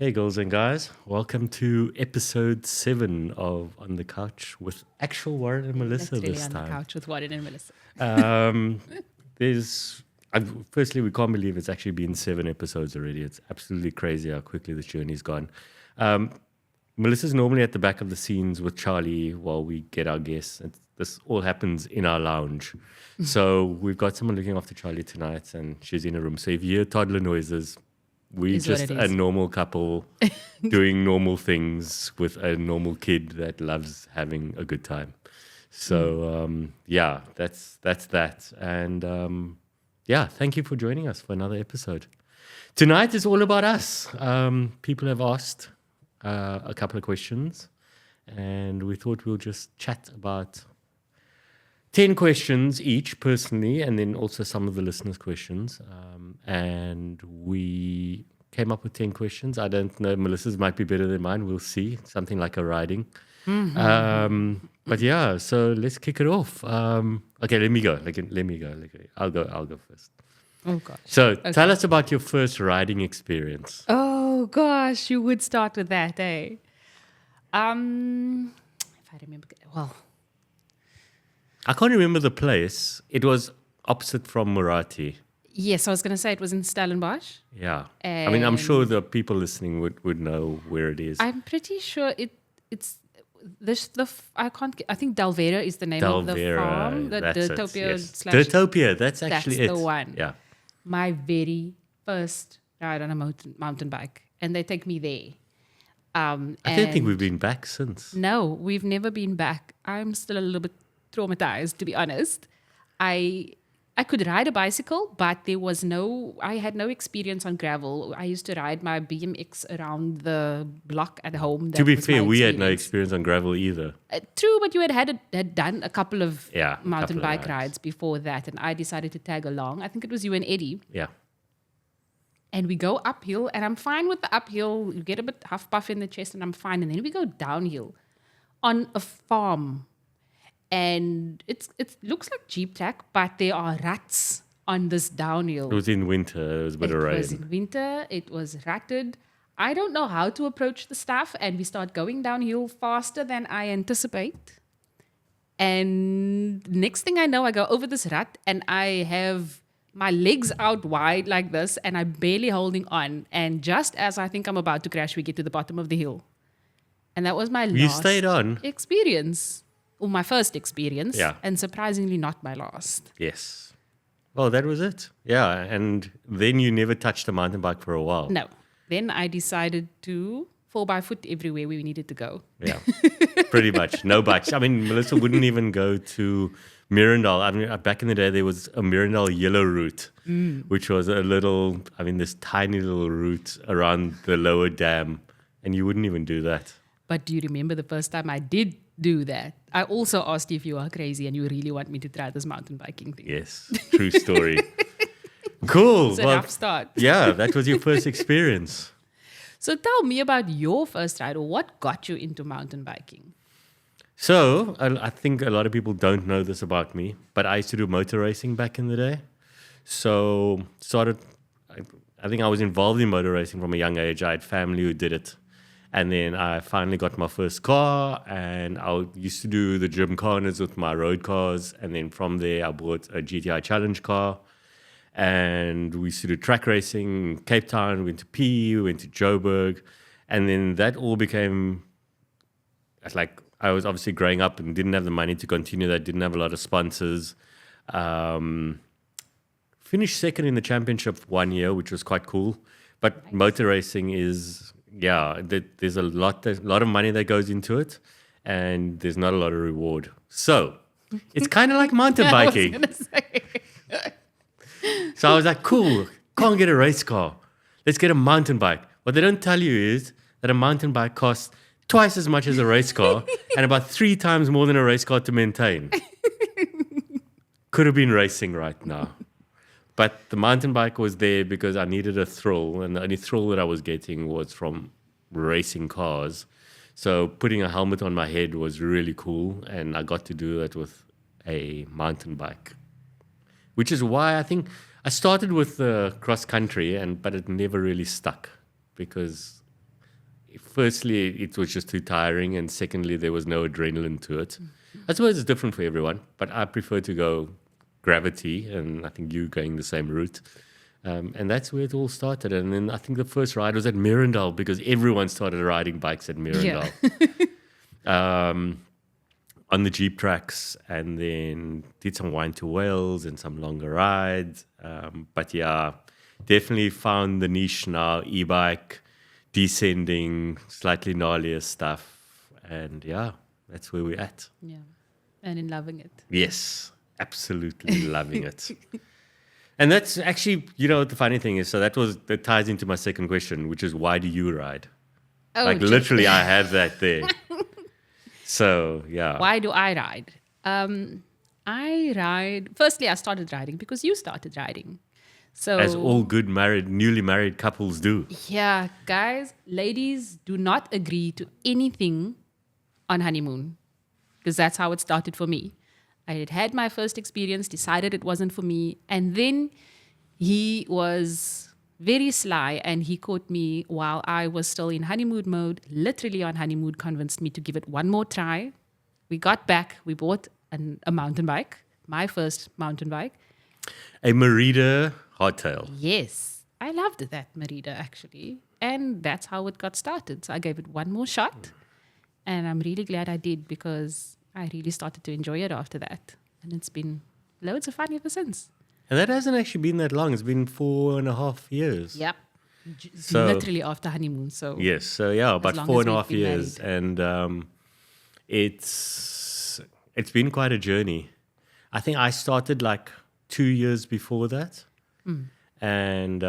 Hey, girls and guys, welcome to episode 7 of On the Couch with actual Warren and Melissa That's really this on time. the couch with Warren and Melissa. Um, firstly, we can't believe it's actually been 7 episodes already. It's absolutely crazy how quickly this journey's gone. Melissa's normally at the back of the scenes with Charlie while we get our guests. This all happens in our lounge. So we've got someone looking after Charlie tonight, and she's in a room. So if you hear toddler noises, we're Is what just it a is. normal couple doing normal things with a normal kid that loves having a good time. So yeah, that's that. And yeah, thank you for joining us for another episode. Tonight is all about us. People have asked a couple of questions, and we thought we'll just chat about 10 questions each personally, and then also some of the listeners' questions. And we came up with 10 questions. I don't know, Melissa's might be better than mine. We'll see. Something like a riding. But yeah, so let's kick it off. Okay, let me go. I'll go first. Oh, gosh. So tell us about your first riding experience. Oh, gosh. You would start with that, eh? If I remember. Well, I can't remember the place. It was opposite from Murati. yes, I was going to say it was in Stellenbosch. Yeah. I mean, I'm sure the people listening would know where it is. I'm pretty sure it's this. I think Dalvera is the name of the farm. The that's it, Dirtopia yes. slash. Dirtopia, that's actually That's it. the one. Yeah. My very first ride on a mountain bike, and they take me there. I don't think we've been back since. No, we've never been back. I'm still a little bit traumatized, to be honest. I could ride a bicycle, but I had no experience on gravel. I used to ride my BMX around the block at home. To be was my fair, we had no experience. experience on gravel either. True, but you had done a couple of Yeah, a mountain couple of bike rides before that, and I decided to tag along. I think it was you and Eddie. Yeah. And we go uphill, and I'm fine with the uphill. You get a bit huff puff in the chest, and I'm fine. And then we go downhill on a farm. And it looks like Jeep track, but there are rats on this downhill. It was in winter. It was a bit of It was rain. in winter. It was ratted. I don't know how to approach the stuff, and we start going downhill faster than I anticipate. And next thing I know, I go over this rut, and I have my legs out wide like this, and I'm barely holding on. And just as I think I'm about to crash, we get to the bottom of the hill. And that was my You last stayed on? experience. Or my first experience. Yeah. And surprisingly not my last. Yes. Well, that was it. Yeah. And then you never touched a mountain bike for a while. No. Then I decided to fall by foot everywhere we needed to go. Yeah. Pretty much. No bikes. I mean, Melissa wouldn't even go to Mirandal. I mean, back in the day, there was a Mirandal yellow route, which was this tiny little route around the lower dam. And you wouldn't even do that. But do you remember the first time I did do that? I also asked you if you are crazy and you really want me to try this mountain biking thing. Yes. True story. Cool. It's a rough start. Yeah, that was your first experience. So tell me about your first ride, or what got you into mountain biking? So, I think a lot of people don't know this about me, but I used to do motor racing back in the day. So, I think I was involved in motor racing from a young age. I had family who did it. And then I finally got my first car, and I used to do the gymkhanas with my road cars. And then from there, I bought a GTI Challenge car. And we used to do track racing in Cape Town, went to P, we went to Joburg. And then that all became, like, I was obviously growing up and didn't have the money to continue that, didn't have a lot of sponsors. Finished second in the championship 1 year, which was quite cool. But nice. Motor racing is... Yeah, there's a lot of money that goes into it, and there's not a lot of reward. So it's kind of like mountain biking. I was gonna say. So I was like, cool, can't get a race car. Let's get a mountain bike. What they don't tell you is that a mountain bike costs twice as much as a race car and about 3 times more than a race car to maintain. Could have been racing right now. But the mountain bike was there because I needed a thrill, and the only thrill that I was getting was from racing cars. So putting a helmet on my head was really cool, and I got to do that with a mountain bike, which is why I think I started with cross country, but it never really stuck because firstly, it was just too tiring, and secondly, there was no adrenaline to it. I suppose it's different for everyone, but I prefer to go gravity, and I think you're going the same route. And that's where it all started. And then I think the first ride was at Mirandal because everyone started riding bikes at Mirandal. On the Jeep tracks, and then did some Wine to Wales and some longer rides. But yeah, definitely found the niche now, e-bike, descending, slightly gnarlier stuff. And yeah, that's where we're at. Yeah. And in loving it. Yes, absolutely loving it. And that's actually, the funny thing is, so that ties into my second question, which is why do you ride? Oh, literally, I have that there. So, yeah. Why do I ride? I ride. Firstly, I started riding because you started riding. So, as all good newly married couples do. Yeah, guys, ladies do not agree to anything on honeymoon because that's how it started for me. I had had my first experience, decided it wasn't for me, and then he was very sly and he caught me while I was still in honeymoon mode, literally on honeymoon, convinced me to give it one more try. We got back, we bought a mountain bike, my first mountain bike. A Merida hardtail. Yes, I loved that Merida actually, and that's how it got started. So I gave it one more shot, and I'm really glad I did because I really started to enjoy it after that. And it's been loads of fun ever since. And that hasn't actually been that long. It's been 4.5 years. Yep. So, literally after honeymoon. So yes. So yeah, about 4.5 years. Married. And it's been quite a journey. I think I started like 2 years before that. And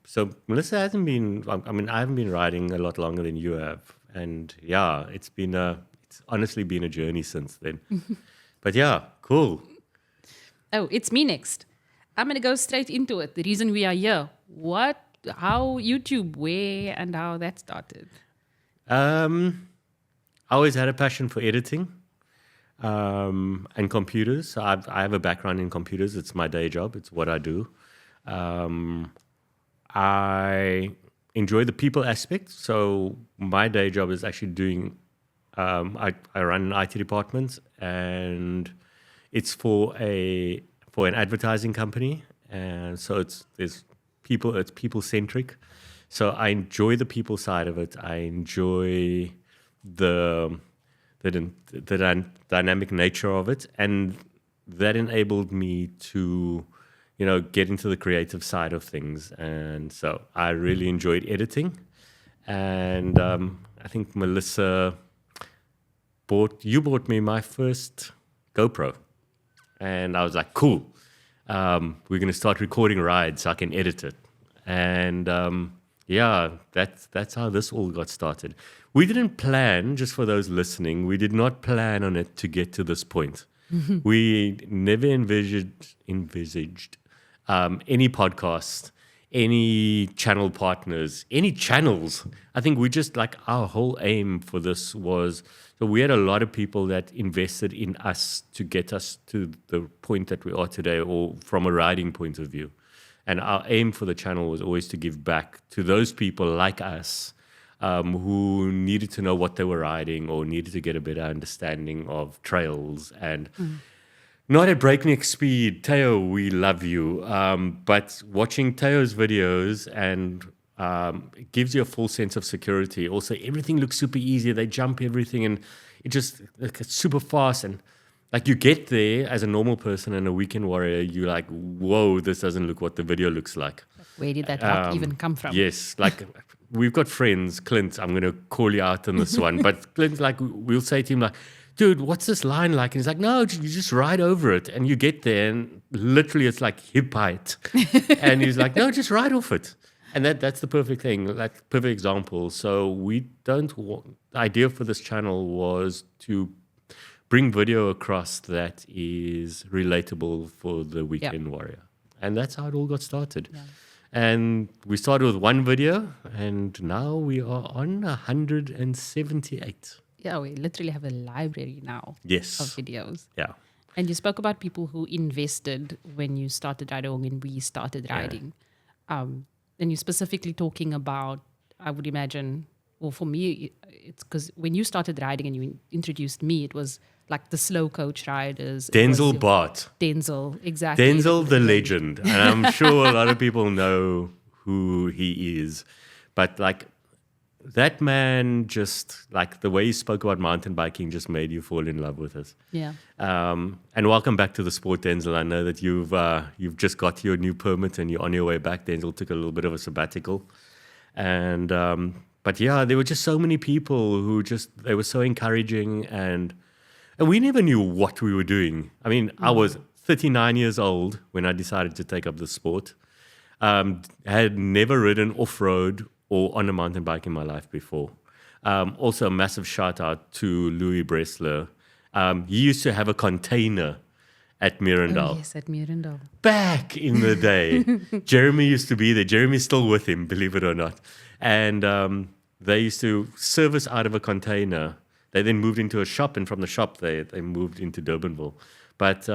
so Melissa hasn't been, I haven't been riding a lot longer than you have. And yeah, it's honestly been a journey since then. But yeah, cool. Oh, it's me next. I'm going to go straight into it. The reason we are here. How YouTube, where and how that started. I always had a passion for editing and computers. So I have a background in computers. It's my day job. It's what I do. I enjoy the people aspect. So my day job is actually doing I run an IT department, and it's for an advertising company, and so it's people centric. So I enjoy the people side of it. I enjoy the dynamic nature of it, and that enabled me to get into the creative side of things. And so I really enjoyed editing, and I think Melissa bought me my first GoPro, and I was like, cool, we're going to start recording rides so I can edit it. And yeah, that's how this all got started. We didn't plan, just for those listening, we did not plan on it to get to this point. We never envisaged any podcast, any channel partners, any channels. I think we just our whole aim for this was, so we had a lot of people that invested in us to get us to the point that we are today, or from a riding point of view. And our aim for the channel was always to give back to those people like us who needed to know what they were riding or needed to get a better understanding of trails and not at breakneck speed. Teo, we love you. But watching Teo's videos and it gives you a full sense of security. Also, everything looks super easy. They jump everything, and it's super fast. And you get there as a normal person and a weekend warrior, you're like, whoa, this doesn't look what the video looks like. Where did that rock even come from? Yes, we've got friends, Clint, I'm going to call you out on this one. But Clint, we'll say to him, dude, what's this line like? And he's like, no, you just ride over it. And you get there, and literally it's like hip height. And he's like, no, just ride off it. And that's the perfect thing, perfect example. So the idea for this channel was to bring video across that is relatable for the weekend warrior. And that's how it all got started. Yeah. And we started with one video, and now we are on 178. Yeah, we literally have a library now of videos. Yeah. And you spoke about people who invested when you started riding and we started riding. And you're specifically talking about, I would imagine, well, for me, it's because when you started riding and you introduced me, it was like the slow coach riders. Denzel Bart. Denzel, exactly. Denzel the legend. And I'm sure a lot of people know who he is. But like that man, just like the way he spoke about mountain biking just made you fall in love with it. Yeah. And welcome back to the sport, Denzel. I know that you've just got your new permit and you're on your way back. Denzel took a little bit of a sabbatical. And but yeah, there were just so many people who they were so encouraging, and we never knew what we were doing. I mean, I was 39 years old when I decided to take up the sport. Had never ridden off-road or on a mountain bike in my life before. Also, a massive shout out to Louis Bressler. He used to have a container at Mirandal. Oh, yes, at Mirandal. Back in the day. Jeremy used to be there. Jeremy's still with him, believe it or not. And they used to service out of a container. They then moved into a shop, and from the shop, they moved into Durbanville. But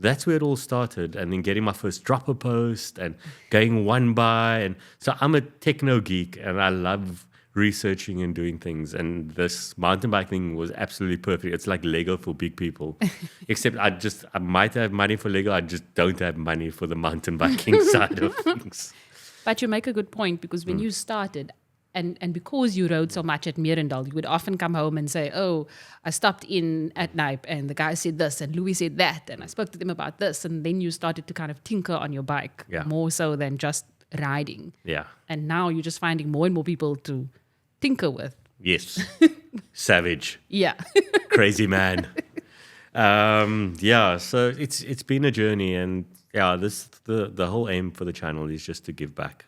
that's where it all started. And then getting my first dropper post and going one by. And so I'm a techno geek, and I love researching and doing things. And this mountain bike thing was absolutely perfect. It's like Lego for big people. Except I might have money for Lego. I just don't have money for the mountain biking side of things. But you make a good point, because when you started, and because you rode so much at Mirandal, you would often come home and say, oh, I stopped in at Nype and the guy said this and Louis said that and I spoke to them about this. And then you started to kind of tinker on your bike more so than just riding. Yeah. And now you're just finding more and more people to tinker with. Yes. Savage. Yeah. Crazy man. Yeah, so it's been a journey, and yeah, the whole aim for the channel is just to give back.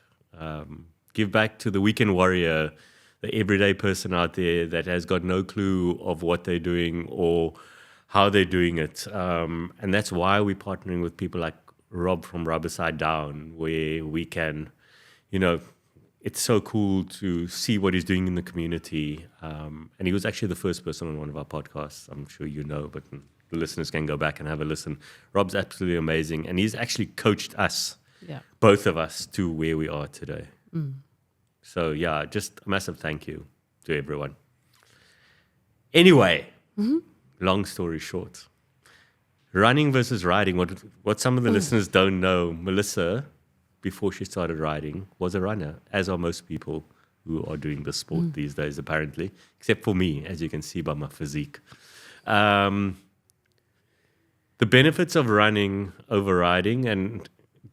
Give back to the weekend warrior, the everyday person out there that has got no clue of what they're doing or how they're doing it. And that's why we're partnering with people like Rob from Rubberside Down, where we can, it's so cool to see what he's doing in the community. And he was actually the first person on one of our podcasts. I'm sure you know, but the listeners can go back and have a listen. Rob's absolutely amazing. And he's actually coached us, both of us, to where we are today. So, yeah, just a massive thank you to everyone. Anyway, long story short, running versus riding, what some of the listeners don't know, Melissa, before she started riding, was a runner, as are most people who are doing this sport these days, apparently, except for me, as you can see by my physique. The benefits of running over riding, and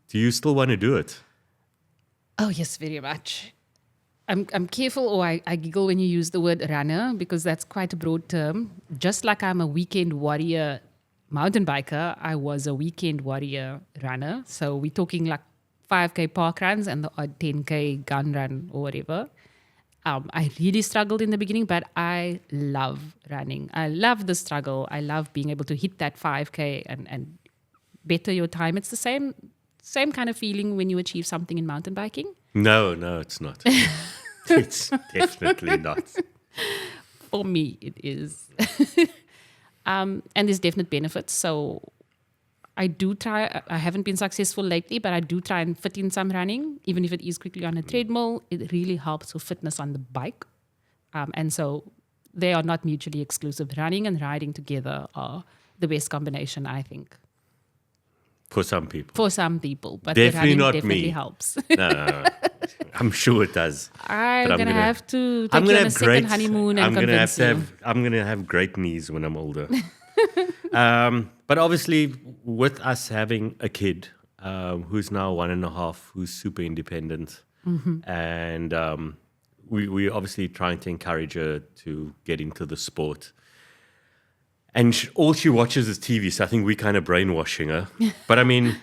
do you still want to do it? Oh, yes, very much. I'm careful, or I giggle when you use the word runner, because that's quite a broad term. Just like I'm a weekend warrior mountain biker, I was a weekend warrior runner. So we're talking like 5K park runs and the odd 10K gun run or whatever. I really struggled in the beginning, but I love running. I love the struggle. I love being able to hit that 5K and better your time. It's the same kind of feeling when you achieve something in mountain biking. No, it's not. It's definitely not. For me, it is. And there's definite benefits. So I do try. I haven't been successful lately, but I do try and fit in some running, even if it is quickly on a treadmill. It really helps with fitness on the bike. And so they are not mutually exclusive. Running and riding together are the best combination, I think. For some people. But definitely the running not definitely me. Helps. No. I'm sure it does. I'm going to have to take you on a second honeymoon and convince you. I'm going to have great knees when I'm older. But obviously, with us having a kid who's now 1.5, who's super independent, and we're obviously trying to encourage her to get into the sport. And all she watches is TV, so I think we're kind of brainwashing her. But I mean,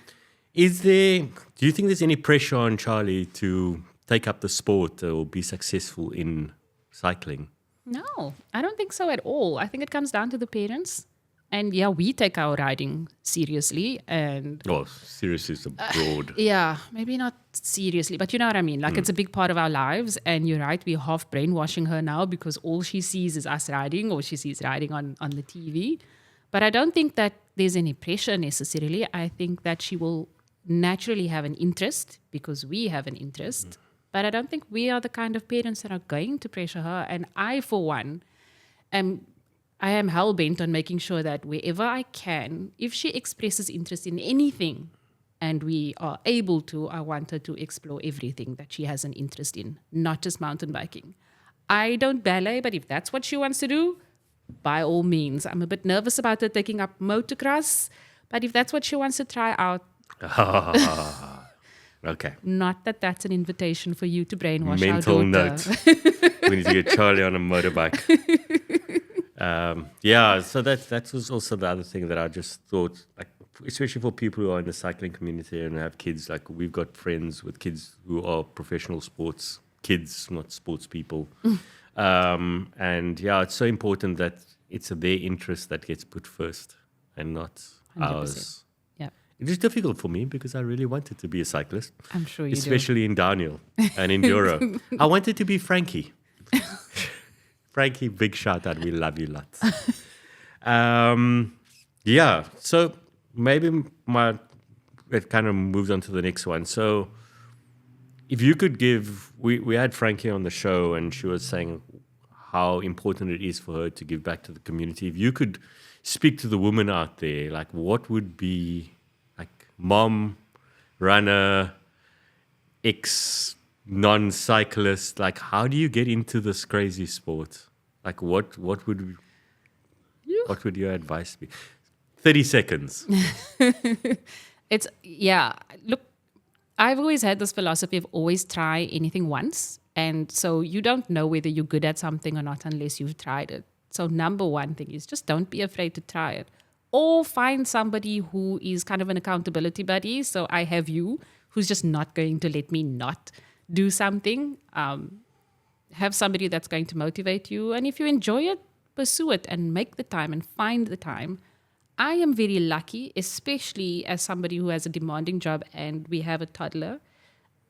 do you think there's any pressure on Charlie to take up the sport or be successful in cycling? No, I don't think so at all. I think it comes down to the parents. And yeah, we take our riding seriously. And seriously is broad. Yeah, maybe not seriously, but you know what I mean. Like it's a big part of our lives. And you're right, we're half brainwashing her now because all she sees is us riding, or she sees riding on the TV. But I don't think that there's any pressure necessarily. I think that she will naturally have an interest because we have an interest. But I don't think we are the kind of parents that are going to pressure her. And I, for one, I am hell-bent on making sure that wherever I can, if she expresses interest in anything and we are able to, I want her to explore everything that she has an interest in, not just mountain biking. I don't ballet, but if that's what she wants to do, by all means. I'm a bit nervous about her taking up motocross, but if that's what she wants to try out, okay. not that that's an invitation for you to brainwash Mental our note. daughter. We need to get Charlie on a motorbike. So that was also the other thing that I just thought, like, especially for people who are in the cycling community and have kids, like we've got friends with kids who are professional sports kids, not sports people. It's so important that it's their interest that gets put first and not 100%. ours. Yeah, It was difficult for me because I really wanted to be a cyclist, I'm sure you especially in downhill and enduro. I wanted to be Frankie. Frankie, big shout out. We love you lots. So maybe it kind of moves on to the next one. So if you could give, we had Frankie on the show and she was saying how important it is for her to give back to the community. If you could speak to the woman out there, like what would be like mom, runner, non-cyclist, like how do you get into this crazy sport? Like what would your advice be? 30 seconds. Look, I've always had this philosophy of always try anything once. And so you don't know whether you're good at something or not unless you've tried it. So number one thing is just don't be afraid to try it. Or find somebody who is kind of an accountability buddy. So I have you, who's just not going to let me not do something. Have somebody that's going to motivate you. And if you enjoy it, pursue it and make the time and find the time. I am very lucky, especially as somebody who has a demanding job and we have a toddler.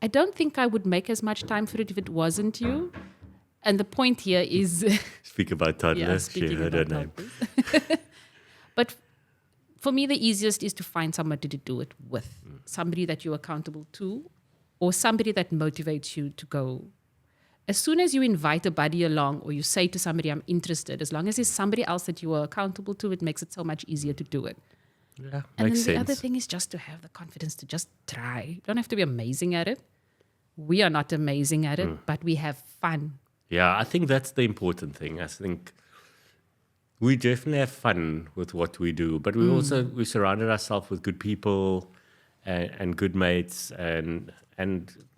I don't think I would make as much time for it if it wasn't you. And the point here is... Speak about toddler. She heard her name. But for me, the easiest is to find somebody to do it with. Somebody that you're accountable to or somebody that motivates you to go. As soon as you invite a buddy along or you say to somebody, I'm interested, as long as there's somebody else that you are accountable to, it makes it so much easier to do it. Yeah, and makes then the sense. other thing is just to have the confidence to just try. You don't have to be amazing at it. We are not amazing at it, but we have fun. Yeah, I think that's the important thing. I think we definitely have fun with what we do, but we surrounded ourselves with good people and good mates and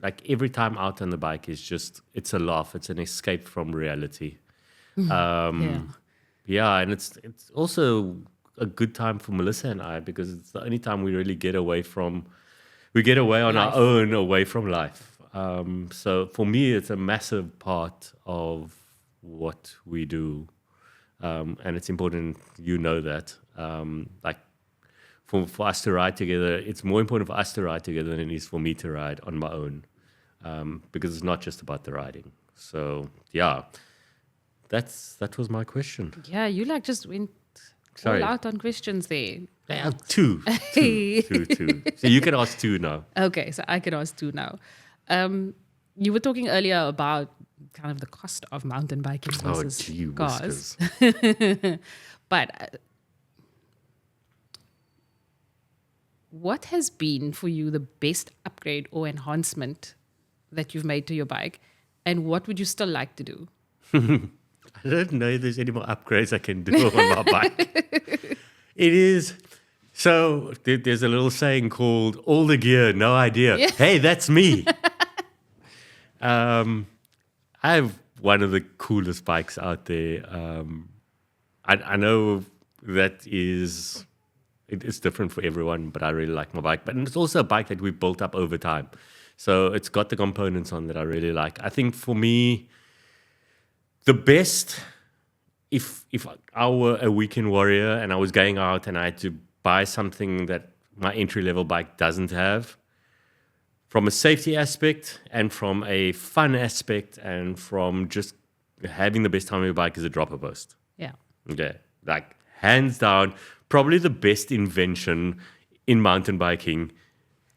like every time out on the bike is just, it's a laugh. It's an escape from reality. And it's also a good time for Melissa and I because it's the only time we really get away on our own, away from life. So for me, it's a massive part of what we do. And it's important you know that. Like for us to ride together, it's more important for us to ride together than it is for me to ride on my own. Because it's not just about the riding. So that was my question. Yeah, you like just went all out on questions there. Two. So you can ask two now. Okay, so I can ask two now. You were talking earlier about kind of the cost of mountain biking versus cars. But what has been for you the best upgrade or enhancement that you've made to your bike? And what would you still like to do? I don't know if there's any more upgrades I can do on my bike. It is... So there's a little saying called all the gear, no idea. Yeah. Hey, that's me. I have one of the coolest bikes out there. I know that it's different for everyone, but I really like my bike. But it's also a bike that we built up over time. So it's got the components on that I really like. I think for me, the best, if I were a weekend warrior and I was going out and I had to buy something that my entry-level bike doesn't have, from a safety aspect and from a fun aspect and from just having the best time on your bike is a dropper post. Yeah. Okay. Like, hands down, probably the best invention in mountain biking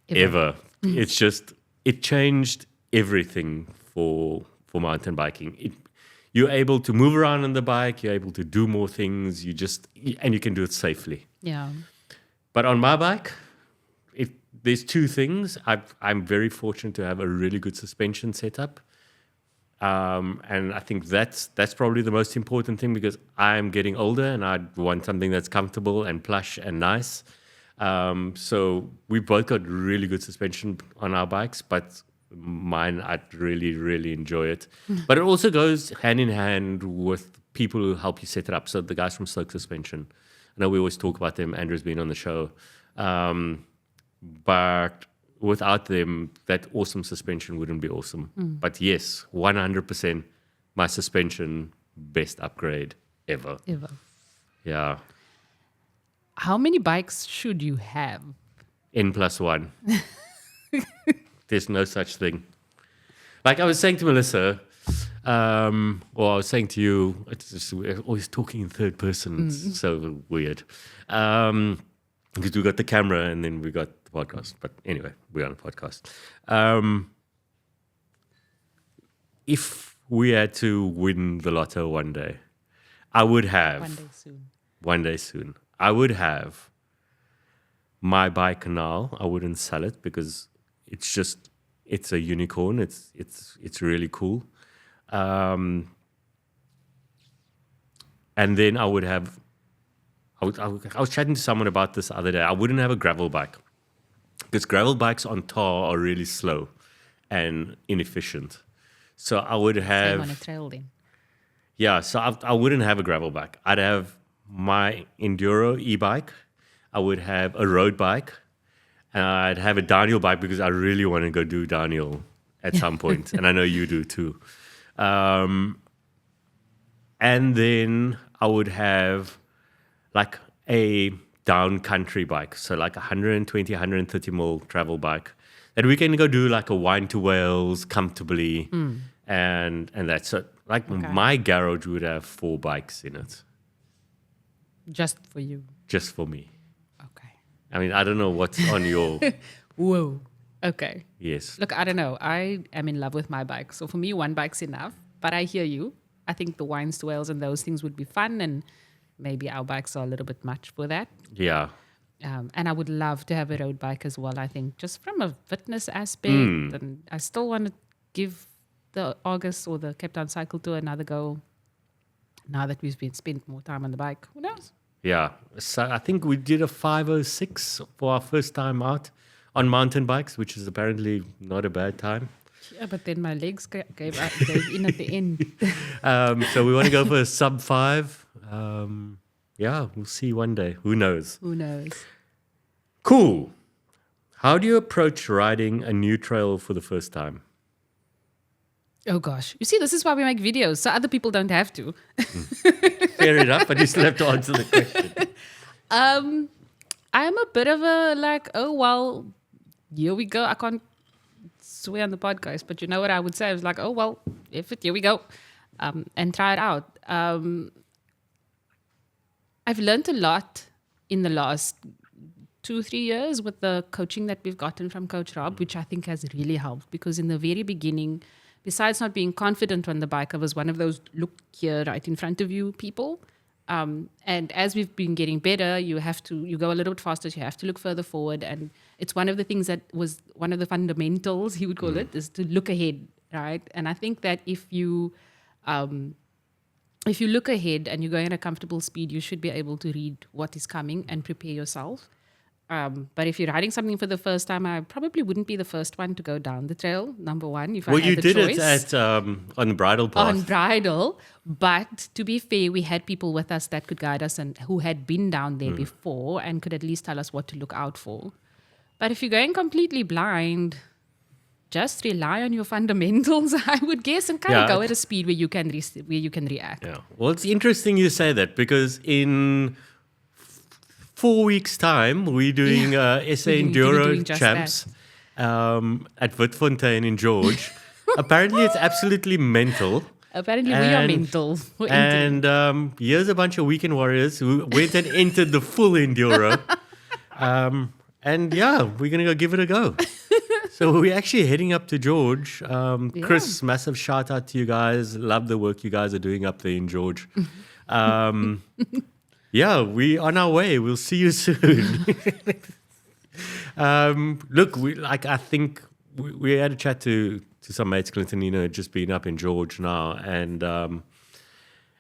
ever. It's just, it changed everything for mountain biking. You're able to move around on the bike. You're able to do more things. And you can do it safely. Yeah. But on my bike, there's two things. I'm very fortunate to have a really good suspension setup. And I think that's probably the most important thing, because I'm getting older and I want something that's comfortable and plush and nice. So we both got really good suspension on our bikes, but mine, I really, really enjoy it. But it also goes hand in hand with people who help you set it up. So the guys from Stoke Suspension, I know we always talk about them. Andrew's been on the show. But without them, that awesome suspension wouldn't be awesome. But yes, 100% my suspension, best upgrade ever. Yeah. How many bikes should you have? N+1. There's no such thing. Like I was saying to Melissa, or I was saying to you, we're always talking in third person. It's so weird. Because we got the camera and then we got the podcast. But anyway, we're on a podcast. If we had to win the lotto one day, I would have... One day soon. I would have my bike now. I wouldn't sell it because it's a unicorn. It's really cool. And then I would have... I was chatting to someone about this the other day. I wouldn't have a gravel bike because gravel bikes on tar are really slow and inefficient. So I would have... Same on a trail then. Yeah, so I wouldn't have a gravel bike. I'd have my Enduro e-bike. I would have a road bike. And I'd have a downhill bike because I really want to go do downhill at some point. And I know you do too. And then I would have like a down country bike. So like 120, 130 mil travel bike that we can go do like a Wine to Wales comfortably. And that's it. Like my garage would have 4 bikes in it. Just for you? Just for me. Okay. I mean, I don't know what's on your... Whoa. Okay. Yes. Look, I don't know. I am in love with my bike. So for me, 1 bike's enough. But I hear you. I think the Wines to Wales and those things would be fun. And maybe our bikes are a little bit much for that. Yeah. And I would love to have a road bike as well, I think, just from a fitness aspect. And I still want to give the August or the Cape Town Cycle Tour another go now that we've been spent more time on the bike. Who knows? Yeah. So I think we did a 5:06 for our first time out on mountain bikes, which is apparently not a bad time. Yeah, but then my legs gave in at the end. So we want to go for a sub 5. Yeah, we'll see one day. Who knows? Who knows? Cool. How do you approach riding a new trail for the first time? Oh, gosh. You see, this is why we make videos, so other people don't have to. Fair enough, but you still have to answer the question. I'm a bit of a like, oh, well, here we go. I can't swear on the podcast, but you know what I would say? I was like, oh, well, here we go. And try it out. I've learned a lot in the last 2-3 years with the coaching that we've gotten from Coach Rob, which I think has really helped, because in the very beginning, besides not being confident on the bike, I was one of those look here right in front of you people. And as we've been getting better, you go a little bit faster, so you have to look further forward. And it's one of the things that was one of the fundamentals, he would call it, is to look ahead, right? And I think that if you look ahead and you're going at a comfortable speed, you should be able to read what is coming and prepare yourself. But if you're riding something for the first time, I probably wouldn't be the first one to go down the trail, number one. If I had you the did choice. it at on Bridle Path. On Bridle. But to be fair, we had people with us that could guide us and who had been down there before and could at least tell us what to look out for. But if you're going completely blind, just rely on your fundamentals, I would guess, and kind of go at a speed where you can react. Yeah. Well, it's interesting you say that, because in 4 weeks' time, we're doing SA Enduro Champs at Witfontein in George. Apparently, it's absolutely mental. Apparently, we are mental. And here's a bunch of weekend warriors who went and entered the full Enduro. And yeah, we're going to go give it a go. So we're actually heading up to George. Chris, massive shout out to you guys. Love the work you guys are doing up there in George. Yeah, we on our way. We'll see you soon. Look, I think we had a chat to some mates, Clinton, just been up in George now, and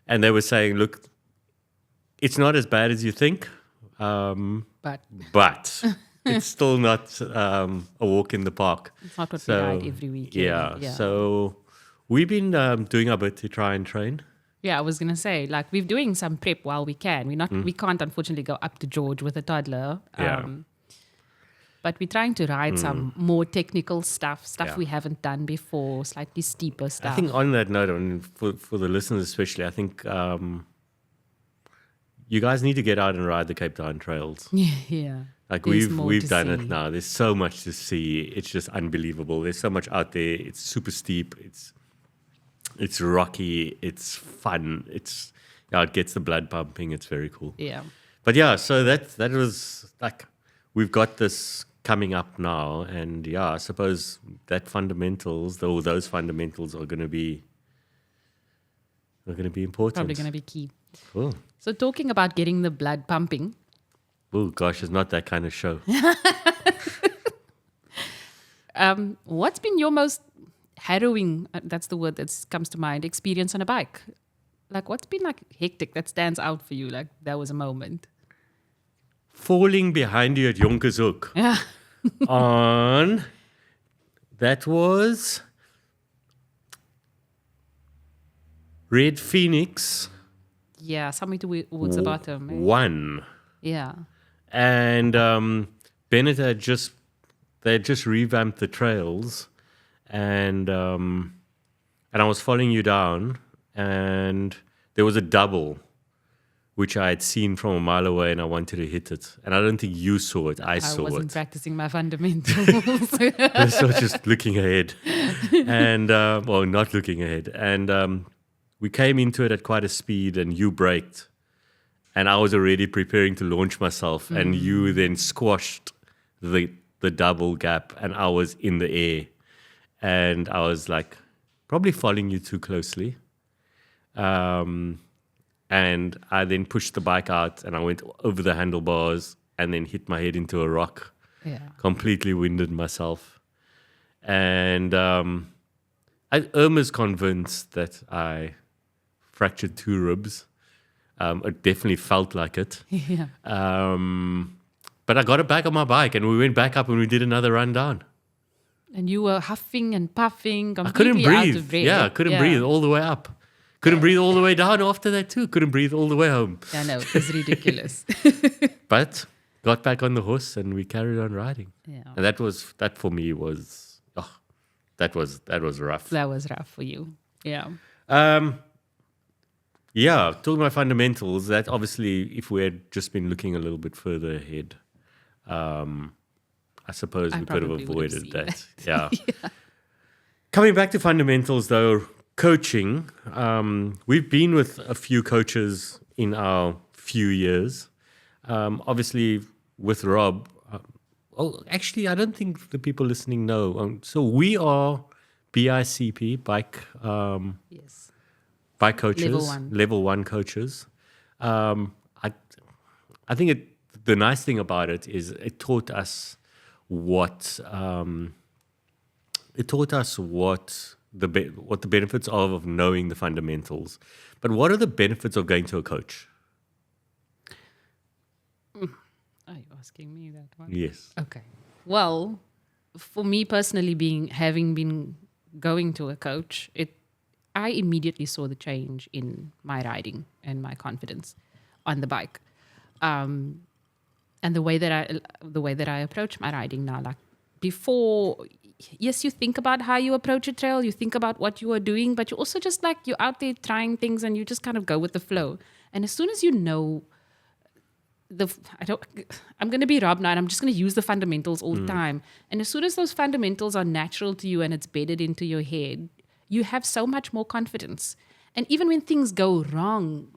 they were saying, look, it's not as bad as you think, but it's still not a walk in the park. It's not what we ride every weekend. Yeah. So we've been doing our bit to try and train. Yeah, I was gonna say, like, we're doing some prep while we can. We can't unfortunately go up to George with a toddler. But we're trying to ride some more technical stuff we haven't done before, slightly steeper stuff. I think on that note, for the listeners especially, I think you guys need to get out and ride the Cape Town trails. Yeah. Like we've done it now. There's so much to see. It's just unbelievable. There's so much out there. It's super steep. It's rocky. It's fun. It gets the blood pumping. It's very cool. Yeah. But yeah, so that was like, we've got this coming up now, and I suppose that those fundamentals are going to be important. Probably going to be key. Cool. So talking about getting the blood pumping. Oh gosh, it's not that kind of show. What's been your most harrowing, that's the word that comes to mind, experience on a bike? Like, what's been like hectic that stands out for you? Like, that was a moment. Falling behind you at Jonkershoek. Yeah. That was Red Phoenix. Yeah, somewhere towards the bottom. Eh? 1. Yeah. And Bennett had just revamped the trails, and I was following you down, and there was a double which I had seen from a mile away, and I wanted to hit it. And I don't think you saw it. I saw it. I wasn't practicing my fundamentals. I was just looking ahead, and not looking ahead. And we came into it at quite a speed, and you braked. And I was already preparing to launch myself, and you then squashed the double gap, and I was in the air. And I was like, probably following you too closely. And I then pushed the bike out, and I went over the handlebars and then hit my head into a rock. Yeah. Completely winded myself. And Irma's convinced that I fractured 2 ribs. It definitely felt like it. Yeah. But I got it back on my bike, and we went back up and we did another run down. And you were huffing and puffing, I couldn't completely out breathe. of breath. Yeah, I couldn't breathe all the way up. Couldn't breathe all the way down after that too. Couldn't breathe all the way home. Yeah, no, it was ridiculous. But got back on the horse and we carried on riding. Yeah. And that for me was that was rough. That was rough for you. Yeah. Yeah, talking about fundamentals, that obviously if we had just been looking a little bit further ahead, I suppose we could have avoided that. Yeah. Yeah. Coming back to fundamentals though, coaching, we've been with a few coaches in our few years. Obviously with Rob, actually I don't think the people listening know. So we are BICP, Yes. bike coaches, level 1 coaches. I think the nice thing about it is it taught us what the benefits are of knowing the fundamentals. But what are the benefits of going to a coach? Are you asking me that one? Yes. Okay. Well, for me personally, having been going to a coach, I immediately saw the change in my riding and my confidence on the bike, and the way that I approach my riding now. Like before, yes, you think about how you approach a trail, you think about what you are doing, but you also just like you're out there trying things and you just kind of go with the flow. And as soon as you know I'm going to be Rob now and I'm just going to use the fundamentals all the time. And as soon as those fundamentals are natural to you and it's bedded into your head, you have so much more confidence. And even when things go wrong,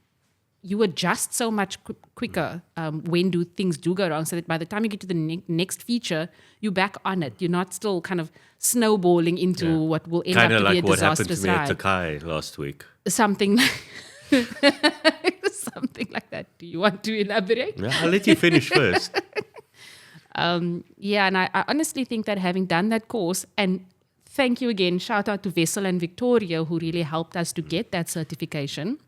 you adjust so much quicker when things do go wrong, so that by the time you get to the next feature, you're back on it. You're not still kind of snowballing into what will end Kind up of to be like a what happened disastrous to me at ride. Takai last week. Something something like that. Do you want to elaborate? Yeah, I'll let you finish first. Yeah, and I honestly think that having done that course, and thank you again, shout out to Vessel and Victoria who really helped us to get that certification,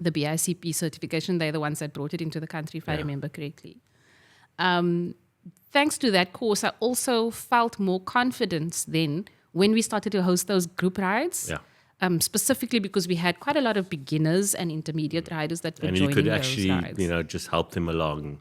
the BICP certification. They're the ones that brought it into the country, if I remember correctly. Thanks to that course, I also felt more confidence then when we started to host those group rides. Yeah. Specifically because we had quite a lot of beginners and intermediate riders that were And joining you could those actually, rides. just help them along.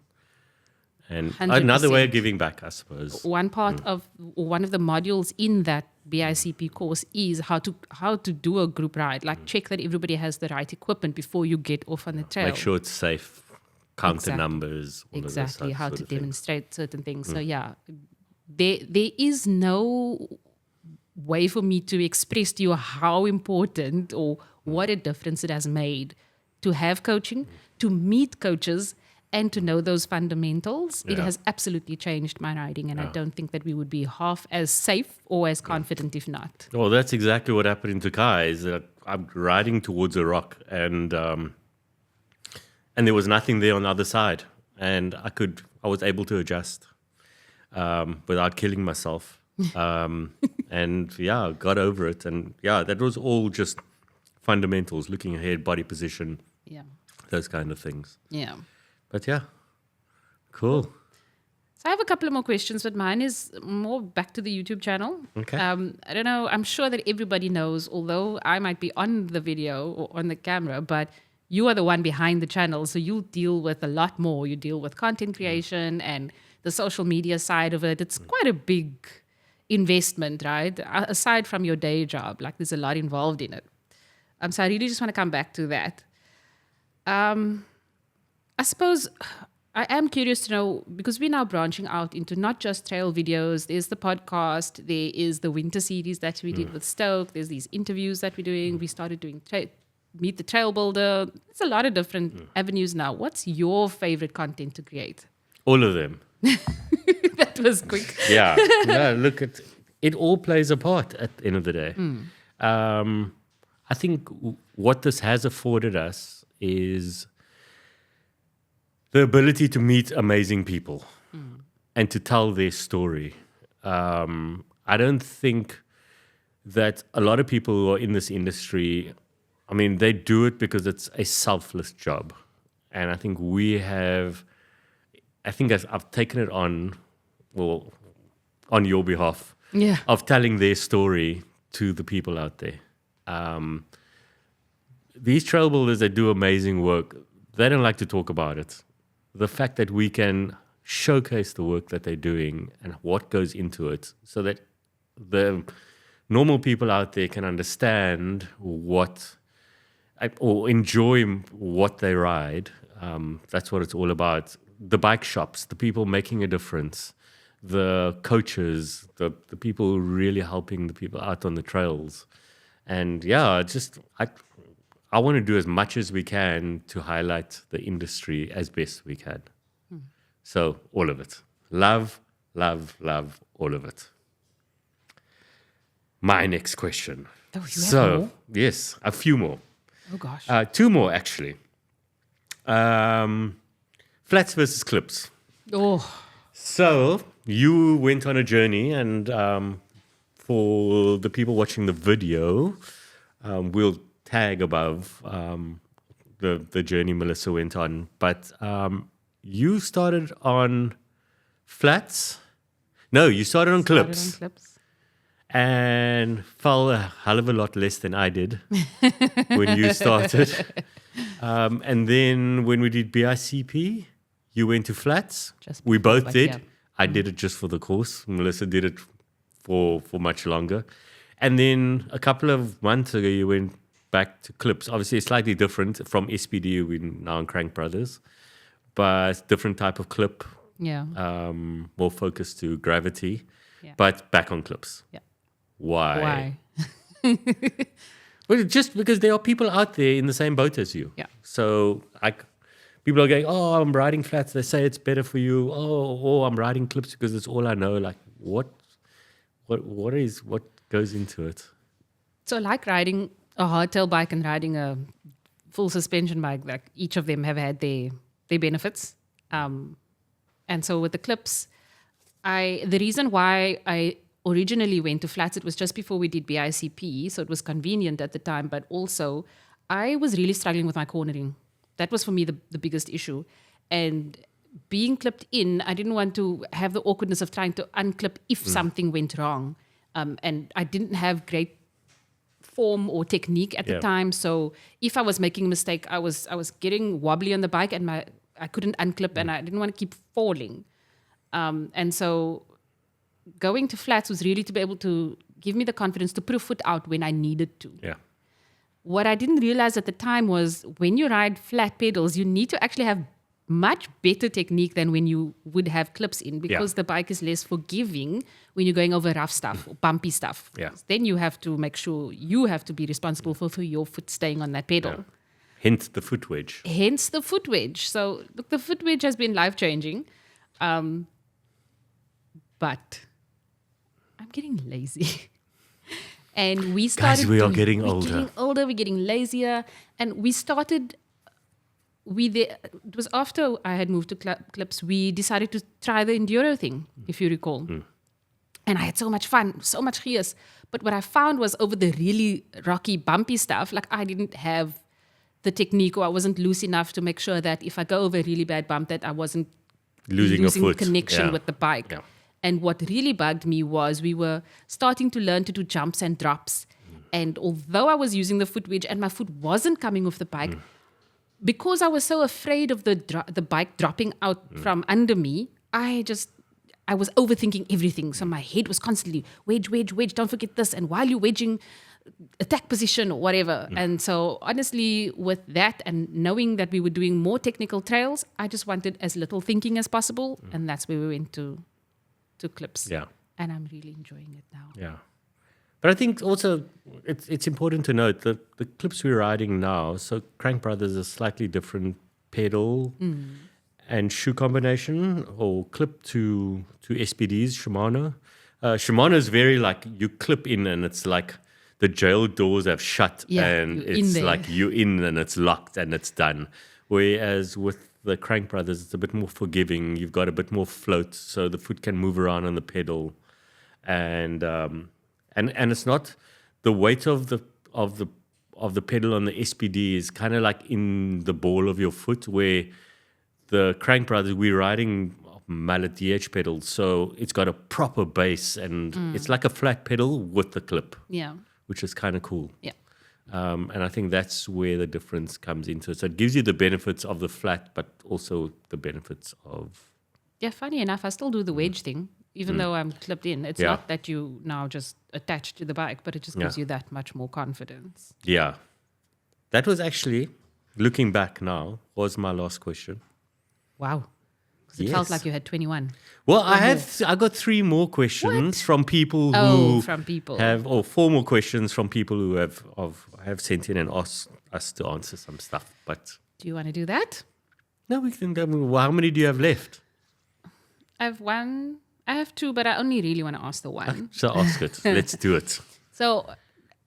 And 100%. another way of giving back, I suppose. One part of one of the modules in that BICP course is how to do a group ride. Like check that everybody has the right equipment before you get off on the trail. Make sure it's safe. Count the Exactly. numbers. All Exactly, of how those to sort of things. demonstrate certain things. So yeah, there is no way for me to express to you how important or what a difference it has made to have coaching, to meet coaches, and to know those fundamentals. It Yeah. has absolutely changed my riding, and I don't think that we would be half as safe or as confident if not. Well, that's exactly what happened in Takai. Is that I'm riding towards a rock, and there was nothing there on the other side, and I was able to adjust without killing myself, and got over it, and that was all just fundamentals, looking ahead, body position, Yeah, those kind of things. yeah. But cool. So I have a couple of more questions, but mine is more back to the YouTube channel. Okay. I don't know. I'm sure that everybody knows, although I might be on the video or on the camera, but you are the one behind the channel. So you deal with a lot more. You deal with content creation and the social media side of it. It's quite a big investment, right? Aside from your day job, like there's a lot involved in it. So I really just want to come back to that. I suppose I am curious to know, because we're now branching out into not just trail videos. There's the podcast. There is the winter series that we did with Stoke. There's these interviews that we're doing. We started doing Meet the Trail Builder. There's a lot of different avenues now. What's your favorite content to create? All of them. That was quick. Yeah. No, look, it all plays a part at the end of the day. I think what this has afforded us is the ability to meet amazing people and to tell their story. I don't think that a lot of people who are in this industry, I mean, they do it because it's a selfless job. And I think I've taken it on your behalf, of telling their story to the people out there. These trail builders that do amazing work, they don't like to talk about it. The fact that we can showcase the work that they're doing and what goes into it, so that the normal people out there can understand or enjoy what they ride. That's what it's all about. The bike shops, the people making a difference, the coaches, the people really helping the people out on the trails. And I want to do as much as we can to highlight the industry as best we can. So all of it. Love, love, love, all of it. My next question. Oh, you have more? Yes, a few more. Oh, gosh. 2 more, actually. Flats versus clips. Oh, So you went on a journey, and for the people watching the video, we'll tag above the journey Melissa went on. But you started on flats. No, you started on clips. And fell a hell of a lot less than I did when you started. And then when we did BICP, you went to flats. We both did. Yeah. I did it just for the course. Melissa did it for much longer. And then a couple of months ago, you went back to clips. Obviously, it's slightly different from SPD. We're now on Crank Brothers. But different type of clip. Yeah. More focused to gravity. Yeah. But back on clips. Yeah. Why? Well, just because there are people out there in the same boat as you. Yeah. So people are going, oh, I'm riding flats. They say it's better for you. Oh, I'm riding clips because it's all I know. Like, what goes into it? So like riding a hardtail bike and riding a full suspension bike, like each of them have had their benefits. And so with the clips, the reason why I originally went to flats, it was just before we did BICP, so it was convenient at the time, but also I was really struggling with my cornering. That was for me the biggest issue. And being clipped in, I didn't want to have the awkwardness of trying to unclip if something went wrong. And I didn't have great form or technique at the time. So if I was making a mistake, I was getting wobbly on the bike and I couldn't unclip and I didn't want to keep falling. And so going to flats was really to be able to give me the confidence to put a foot out when I needed to. Yeah. What I didn't realize at the time was when you ride flat pedals, you need to actually have much better technique than when you would have clips in, because the bike is less forgiving when you're going over rough stuff or bumpy stuff. Yeah. Then you have to make sure you have to be responsible for your foot staying on that pedal. Yeah. Hence the foot wedge. So look, the foot wedge has been life-changing. But I'm getting lazy. And we started... Guys, we are getting older. We're getting lazier. And we started... It was after I had moved to clips, we decided to try the enduro thing, if you recall. And I had so much fun, so much gears. But what I found was over the really rocky, bumpy stuff, like I didn't have the technique, or I wasn't loose enough to make sure that if I go over a really bad bump, that I wasn't losing a foot. Connection with the bike. Yeah. And what really bugged me was we were starting to learn to do jumps and drops. And although I was using the foot wedge and my foot wasn't coming off the bike, because I was so afraid of the bike dropping out from under me, I was overthinking everything. So my head was constantly, wedge, don't forget this. And while you're wedging, attack position or whatever. And so honestly, with that and knowing that we were doing more technical trails, I just wanted as little thinking as possible. And that's where we went to clips. Yeah. And I'm really enjoying it now. Yeah. But I think also it's important to note that the clips we're riding now, so Crank Brothers is a slightly different pedal and shoe combination, or clip to SPDs, Shimano. Shimano is very like you clip in and it's like the jail doors have shut and it's like you're in and it's locked and it's done. Whereas with the Crank Brothers, it's a bit more forgiving. You've got a bit more float, so the foot can move around on the pedal, and it's not the weight of the pedal on the SPD is kind of like in the ball of your foot. Where the Crank Brothers, we're riding mallet DH pedals, so it's got a proper base and it's like a flat pedal with the clip. Yeah, which is kind of cool. Yeah. And I think that's where the difference comes into it. So it gives you the benefits of the flat, but also the benefits of... Yeah, funny enough, I still do the wedge thing, even though I'm clipped in. It's not that you now just attach to the bike, but it just gives you that much more confidence. Yeah. That was actually, looking back now, was my last question. Wow. Because it felt like you had 21. Well, I got 3 more questions from people who have, or 4 more questions from people who have sent in and asked us to answer some stuff. But do you want to do that? No, we can. How many do you have left? I have 1. I have 2, but I only really want to ask the one. So ask it. Let's do it. So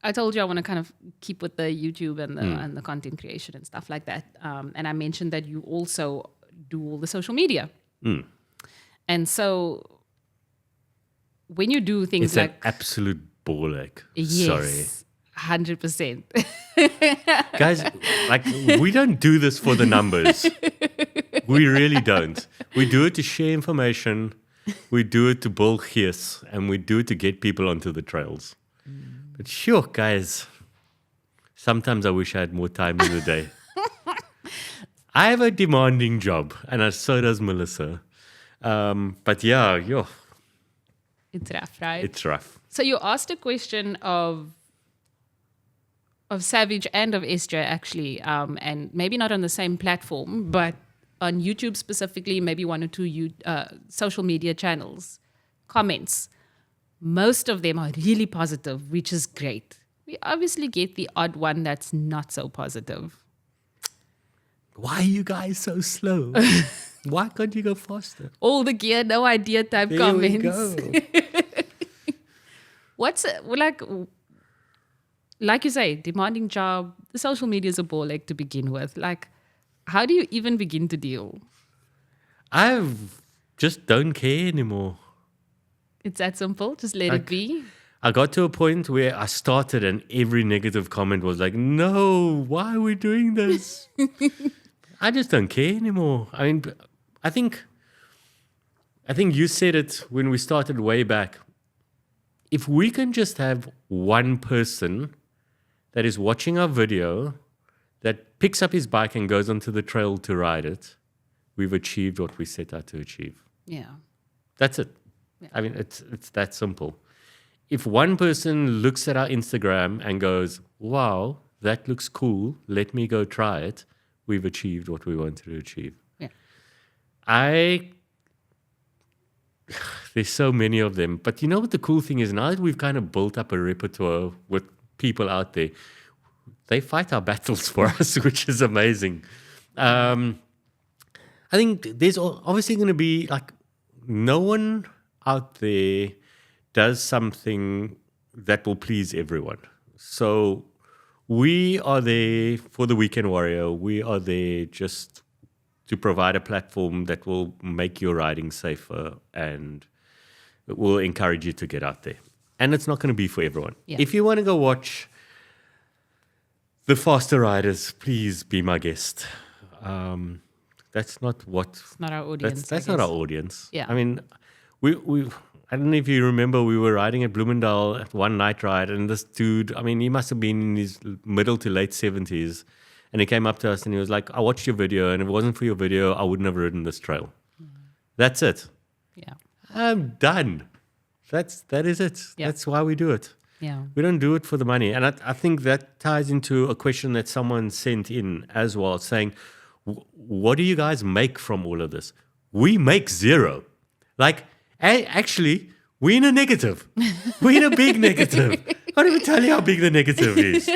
I told you I want to kind of keep with the YouTube and the content creation and stuff like that. And I mentioned that you also do all the social media. And so when you do things it's like... It's an absolute ball ache. Yes, sorry. 100%. Guys, like, we don't do this for the numbers. We really don't. We do it to share information. We do it to build gears. And we do it to get people onto the trails. But sure, guys, sometimes I wish I had more time in the day. I have a demanding job, and so does Melissa. But yeah, it's rough, right? It's rough. So you asked a question of Savage and of SJ, actually, and maybe not on the same platform, but on YouTube specifically, maybe 1 or 2 social media channels, comments. Most of them are really positive, which is great. we obviously get the odd one that's not so positive. Why are you guys so slow? Why can't you go faster? All the gear, no idea type There comments. we go. What's like you say, demanding job, the social media is a ball ache to begin with. Like, how do you even begin to deal? I just don't care anymore. It's that simple. Just let it be. I got to a point where I started and every negative comment was like, no, why are we doing this? I just don't care anymore. I mean, I think you said it when we started way back. If we can just have one person that is watching our video, that picks up his bike and goes onto the trail to ride it, we've achieved what we set out to achieve. Yeah. That's it. Yeah. I mean, it's that simple. If one person looks at our Instagram and goes, wow, that looks cool, let me go try it, we've achieved what we wanted to achieve. Yeah. There's so many of them. But you know what the cool thing is? Now that we've kind of built up a repertoire with people out there, they fight our battles for us, which is amazing. I think there's obviously going to be like no one out there does something that will please everyone. So we are there for the Weekend Warrior. We are there just to provide a platform that will make your riding safer and it will encourage you to get out there. And it's not going to be for everyone. Yeah. If you want to go watch the faster riders, please be my guest. That's not what... It's not our audience. That's not our audience. Yeah. I mean, we I don't know if you remember, we were riding at Bloomingdale at one night ride, and this dude, I mean, he must have been in his middle to late 70s, and he came up to us and he was like, I watched your video, and if it wasn't for your video, I wouldn't have ridden this trail. That's it. Yeah. I'm done. That is it. Yeah. That's why we do it. Yeah. We don't do it for the money. And I think that ties into a question that someone sent in as well, saying, what do you guys make from all of this? We make zero. Like, actually, we're in a negative. We're in a big negative. I can't even tell you how big the negative is.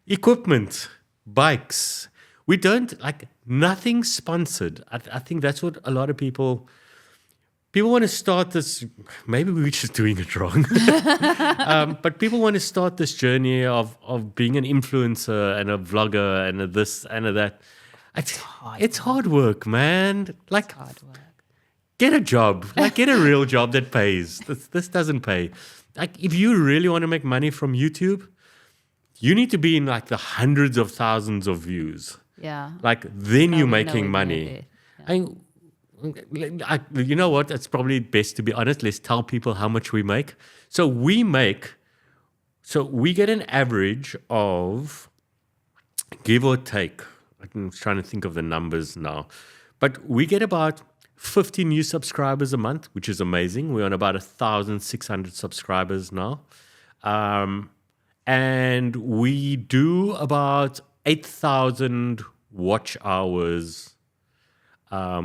Equipment, bikes. We don't, like, nothing sponsored. I think that's what a lot of people want to start this. Maybe we're just doing it wrong. But people want to start this journey of being an influencer and a vlogger and a this and a that. It's hard work, man. Like, hard work. Get a job. Like, get a real job that pays. This doesn't pay. Like, if you really want to make money from YouTube, you need to be in like the hundreds of thousands of views. Yeah. Like, then you're making money. Yeah. You know what? It's probably best to be honest. Let's tell people how much we make. So we get an average of, give or take, I'm trying to think of the numbers now, but we get about 50 new subscribers a month, which is amazing. We're on about 1,600 subscribers now. And we do about 8,000 watch hours a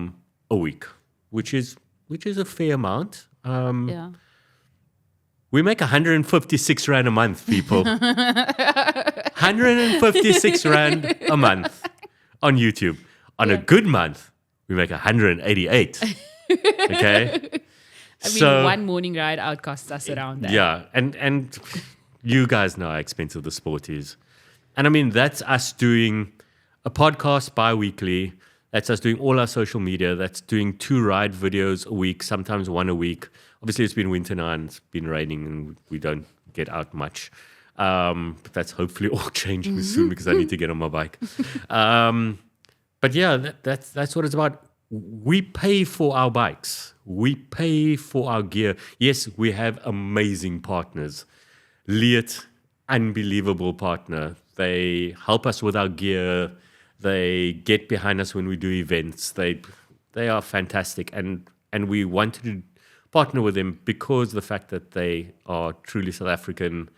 week, which is a fair amount. Yeah. We make 156 Rand a month, people. 156 Rand a month on YouTube. On a good month, we make 188. Okay? I mean, one morning ride out costs us around that. Yeah, and you guys know how expensive the sport is. And I mean, that's us doing a podcast bi-weekly. That's us doing all our social media. That's doing 2 ride videos a week, sometimes 1 a week. Obviously, it's been winter now and it's been raining and we don't get out much. But that's hopefully all changing soon because I need to get on my bike. But yeah, that's what it's about. We pay for our bikes. We pay for our gear. Yes, we have amazing partners. Liat, unbelievable partner. They help us with our gear. They get behind us when we do events. They are fantastic. And we wanted to partner with them because of the fact that they are truly South African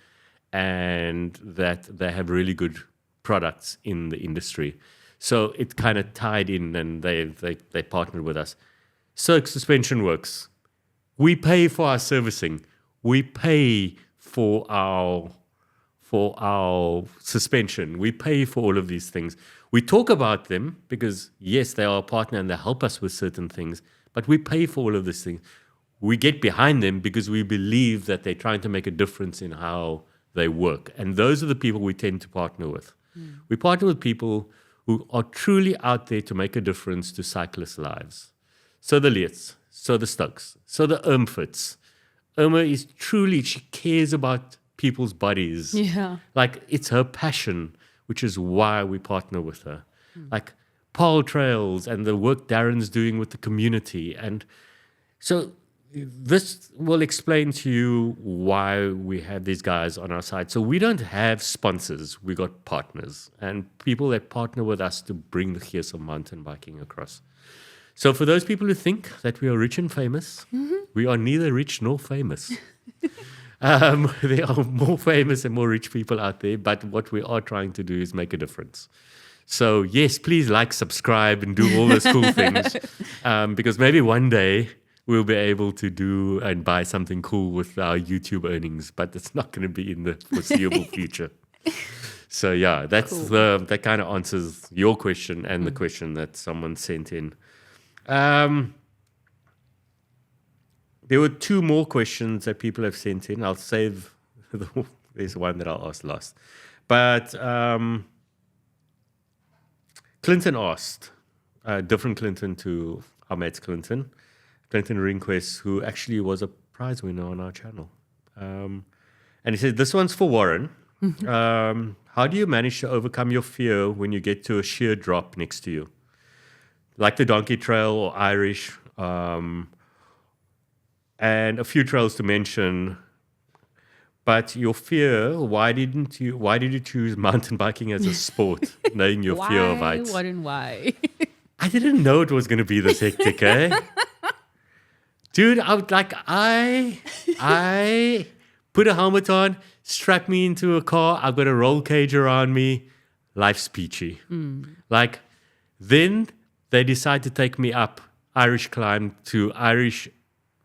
and that they have really good products in the industry. So it kind of tied in and they partnered with us. Cirque Suspension Works. We pay for our servicing. We pay for our for our suspension. We pay for all of these things. We talk about them because, yes, they are a partner and they help us with certain things, but we pay for all of these things. We get behind them because we believe that they're trying to make a difference in how they work. And those are the people we tend to partner with. We partner with people who are truly out there to make a difference to cyclists' lives. So the Leets, so the Stokes, so the Irmfits. Irma is truly, she cares about people's bodies. Yeah. Like, it's her passion, which is why we partner with her. Like Paul Trails and the work Darren's doing with the community. And so this will explain to you why we have these guys on our side. So we don't have sponsors. We got partners and people that partner with us to bring the gears of mountain biking across. So for those people who think that we are rich and famous, we are neither rich nor famous. There are more famous and more rich people out there, but what we are trying to do is make a difference. So yes, please like, subscribe, and do all those cool things, because maybe one day we'll be able to do and buy something cool with our YouTube earnings, but it's not going to be in the foreseeable future. So yeah, that's Cool. that kind of answers your question and the question that someone sent in. There were two more questions that people have sent in. I'll save, there's one that I'll ask last. But Clinton asked, different Clinton to our mates Clinton Ringquest, who actually was a prize winner on our channel. And he said, this one's for Warren. How do you manage to overcome your fear when you get to a sheer drop next to you? Like the Donkey Trail or Irish, and a few trails to mention. But your fear, why did you choose mountain biking as a sport, knowing your fear of heights? What and why? I didn't know it was going to be this hectic, eh? Dude, I put a helmet on, strap me into a car, I've got a roll cage around me, life's peachy. Like, then they decide to take me up Irish climb to Irish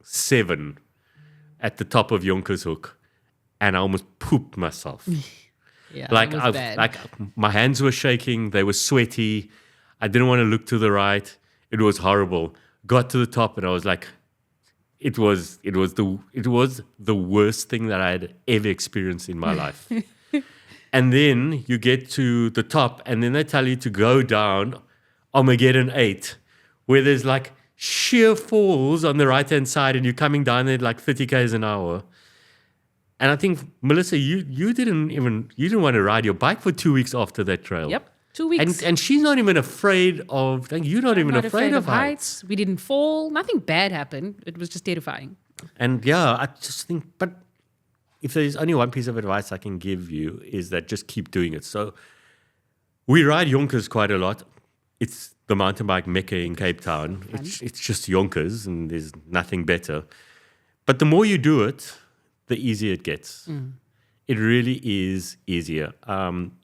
7 at the top of Jonkershoek, and I almost pooped myself. Yeah, Like, it was bad. like my hands were shaking, they were sweaty. I didn't want to look to the right. It was horrible. Got to the top, and I was like, it was the worst thing that I had ever experienced in my life. And then you get to the top, and then they tell you to go down Armageddon 8, where there's like sheer falls on the right-hand side, and you're coming down there at like 30 k's an hour. And I think, Melissa, you didn't want to ride your bike for 2 weeks after that trail. Yep, 2 weeks. And she's not even afraid of, you're not even Not afraid of heights. We didn't fall. Nothing bad happened. It was just terrifying. And yeah, I just think, but if there's only one piece of advice I can give you is that just keep doing it. So we ride Yonkers quite a lot. It's the mountain bike mecca in Cape Town. It's just Yonkers, and there's nothing better. But the more you do it, the easier it gets. It really is easier.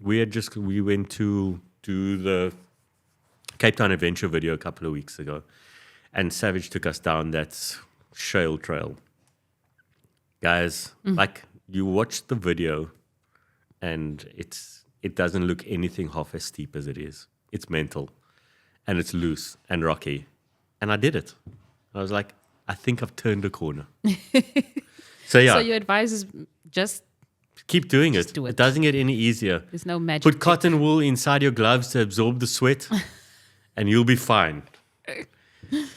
We went to do the Cape Town Adventure video a couple of weeks ago, and Savage took us down that shale trail. Guys, like, you watch the video, and it doesn't look anything half as steep as it is. It's mental, and it's loose and rocky. And I did it. I was like, I think I've turned a corner. So yeah, So your advice is just keep doing it. do it. It doesn't get any easiasier. there's no magic. Put cotton wool inside your gloves to absorb the sweat, and you'll be fine.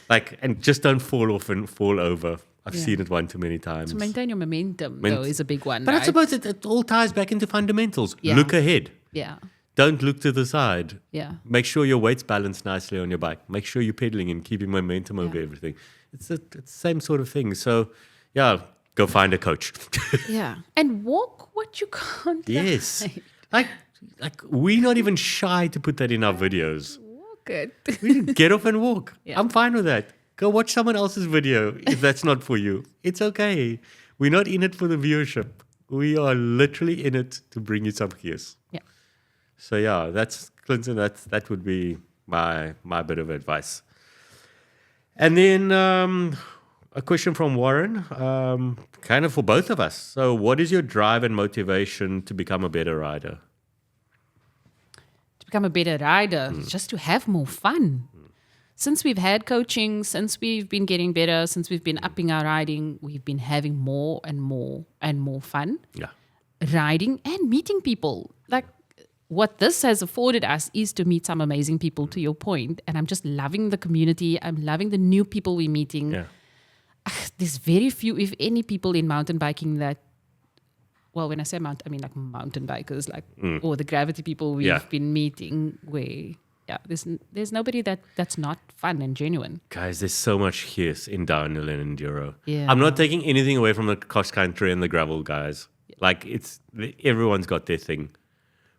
Like, and just don't fall off and fall over. I've Yeah. seen it one too many times. To maintain your momentum, though, is a big one. But I right? suppose it all ties back into fundamentals. Yeah. Look ahead. Yeah, Don't look to the side. yeah. Make sure your weight's balanced nicely on your bike. Make sure you're pedaling and keeping momentum over everything. It's the same sort of thing. So, yeah, go find a coach. Yeah. And walk what you can't. Yes. ride. Like we're not even shy to put that in our videos. Walk it. We get off and walk. Yeah. I'm fine with that. Go watch someone else's video if that's not for you. It's okay. We're not in it for the viewership. We are literally in it to bring you some gears. Yeah. So yeah, that's Clinton. That would be my bit of advice. And then a question from Warren, kind of for both of us. So, what is your drive and motivation to become a better rider? To become a better rider, just to have more fun. Since we've had coaching, since we've been getting better, since we've been upping our riding, we've been having more and more and more fun. Yeah. Riding and meeting people. Like, what this has afforded us is to meet some amazing people, to your point. And I'm just loving the community. I'm loving the new people we're meeting. Yeah. There's very few, if any, people in mountain biking that, well, when I say mountain, I mean like mountain bikers, like, or the gravity people we've been meeting where, there's nobody that's not fun and genuine. Guys, there's so much here in downhill and enduro. Yeah. I'm not taking anything away from the cross country and the gravel guys. Like, everyone's got their thing.